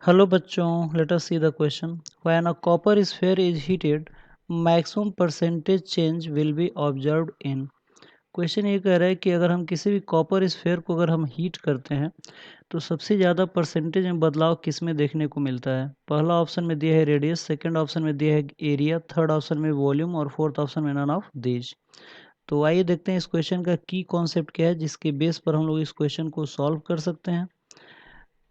Hello बच्चों, let us see the question. When a copper sphere is heated, maximum percentage change will be observed in. Question ये कह रहा है कि अगर हम किसी भी कॉपर स्फेयर को अगर हम हीट करते हैं तो सबसे ज़्यादा परसेंटेज में बदलाव किस में देखने को मिलता है। पहला ऑप्शन में दिया है रेडियस, सेकंड ऑप्शन में दिया है एरिया, थर्ड ऑप्शन में वॉल्यूम और फोर्थ ऑप्शन में नन ऑफ दीज। तो आइए देखते हैं इस क्वेश्चन का की कॉन्सेप्ट क्या है जिसके बेस पर हम लोग इस क्वेश्चन को सॉल्व कर सकते हैं।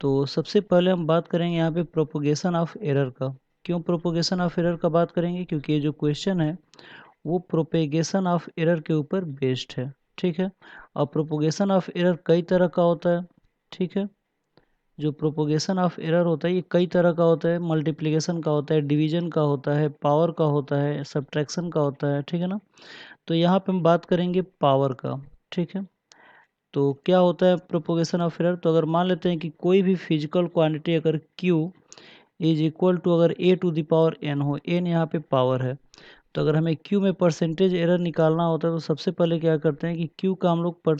तो सबसे पहले हम बात करेंगे यहाँ पे प्रोपोगेशन ऑफ एरर का। क्यों प्रोपोगेशन ऑफ एरर का बात करेंगे? क्योंकि ये जो क्वेश्चन है वो प्रोपेगेशन ऑफ एरर के ऊपर बेस्ड है। ठीक है, और प्रोपोगेशन ऑफ एरर कई तरह का होता है। ठीक है, जो प्रोपोगेशन ऑफ एरर होता है ये कई तरह का होता है। मल्टीप्लिकेशन का होता है, डिवीजन का होता है, पावर का होता है, सब्ट्रैक्शन का होता है। ठीक है ना, तो यहाँ पे हम बात करेंगे पावर का। ठीक है, तो क्या होता है प्रोपोगेशन ऑफ एरर? तो अगर मान लेते हैं कि कोई भी फिजिकल क्वांटिटी अगर Q इज इक्वल टू अगर a to the power n हो, n यहाँ पे पावर है, तो अगर हमें Q में परसेंटेज एरर निकालना होता है तो सबसे पहले क्या करते हैं कि Q का हम लोग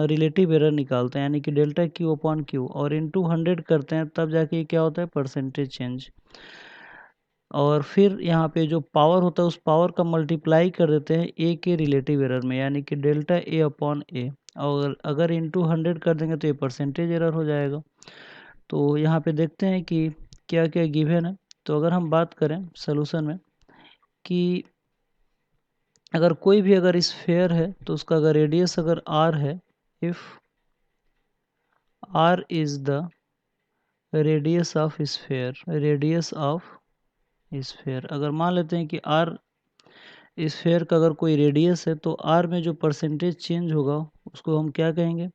रिलेटिव एरर निकालते हैं, यानी कि डेल्टा Q अपॉन Q, और इनटू 100 करते हैं, तब जाके क्या होता है परसेंटेज चेंज। और फिर यहाँ पे जो पावर होता है उस पावर का मल्टीप्लाई कर देते हैं ए के रिलेटिव एरर में, यानी कि डेल्टा ए अपॉन ए, और अगर इंटू 100 कर देंगे तो ये परसेंटेज एरर हो जाएगा। तो यहाँ पे देखते हैं कि क्या क्या गिवन है। तो अगर हम बात करें सोल्यूशन में कि अगर कोई भी अगर स्फेयर है तो उसका अगर रेडियस अगर r है, if r is the radius of sphere, radius of sphere, अगर मान लेते हैं कि r स्फेयर का अगर कोई रेडियस है तो r में जो परसेंटेज चेंज होगा उसको हम क्या कहेंगे?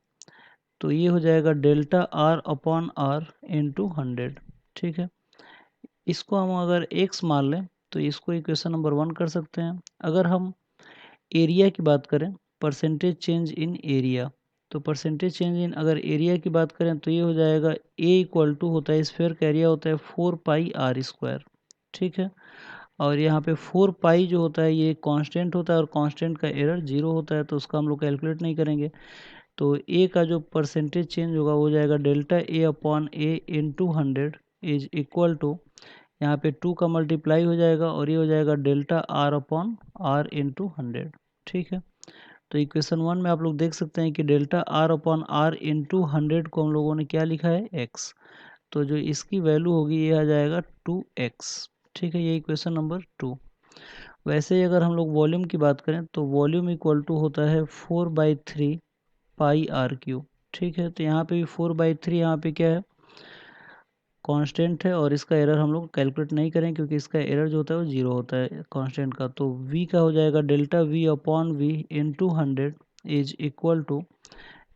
तो ये हो जाएगा delta r upon R into 100। ठीक है, इसको हम अगर x मान लें तो इसको इक्वेशन नंबर 1 कर सकते हैं। अगर हम एरिया की बात करें, परसेंटेज चेंज इन एरिया, तो परसेंटेज चेंज इन अगर एरिया की बात करें तो ये हो जाएगा a इक्वल टू होता है स्फेयर का एरिया होता है 4πr²। ठीक है, और यहाँ पे 4 पाई जो होता है ये कांस्टेंट होता है और कांस्टेंट का एरर 0 होता है, तो उसका हम लोग कैलकुलेट नहीं करेंगे। तो ए का जो परसेंटेज चेंज होगा वो हो जाएगा delta A upon A into 100 is equal to, यहाँ पे 2 का मल्टीप्लाई हो जाएगा और ये हो जाएगा delta R upon R into 100। ठीक है, तो इक्वेशन 1 में आप लोग देख सकते हैं कि delta R upon R into 100 को हम लोगों ने क्या लिखा है? एक्स। तो जो इसकी वैल्यू होगी ये आ जाएगा 2x। ठीक है, ये इक्वेशन नंबर 2। वैसे ही अगर हम लोग वॉल्यूम की बात करें तो वॉल्यूम इक्वल टू होता है 4/3 πr³। ठीक है, तो यहाँ पे भी 4/3 यहाँ पे क्या है? कांस्टेंट है, और इसका एरर हम लोग कैलकुलेट नहीं करें क्योंकि इसका एरर जो होता है वो 0 होता है कांस्टेंट का। तो v का हो जाएगा delta v upon V into 100 is equal to,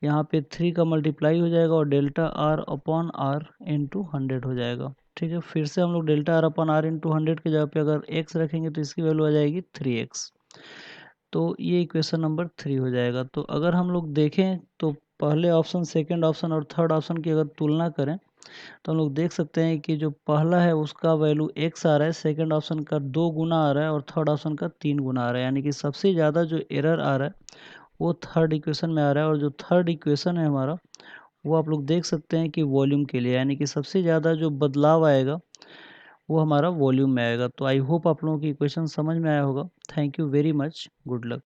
यहाँ पे 3 का मल्टीप्लाई हो जाएगा और delta R upon R into 100 हो जाएगा। ठीक है, फिर से हम लोग delta R upon R into 100 के जगह पे अगर x रखेंगे तो इसकी वैल्यू आ जाएगी 3x। तो ये इक्वेशन नंबर 3 हो जाएगा। तो अगर हम लोग देखें तो पहले ऑप्शन, सेकंड ऑप्शन और थर्ड ऑप्शन की अगर तुलना करें तो हम लोग देख सकते हैं कि जो पहला है उसका वैल्यू x आ रहा है, सेकंड ऑप्शन का 2 गुना आ रहा है और थर्ड ऑप्शन का 3 गुना आ रहा है, यानी कि सबसे ज़्यादा जो एरर आ रहा है वो थर्ड इक्वेशन में आ रहा है। और जो थर्ड इक्वेशन है हमारा वो आप लोग देख सकते हैं कि वॉल्यूम के लिए, यानी कि सबसे ज़्यादा जो बदलाव आएगा वो हमारा वॉल्यूम में आएगा। तो आई होप आप लोगों की इक्वेशन समझ में आया होगा। Thank you very much, good luck.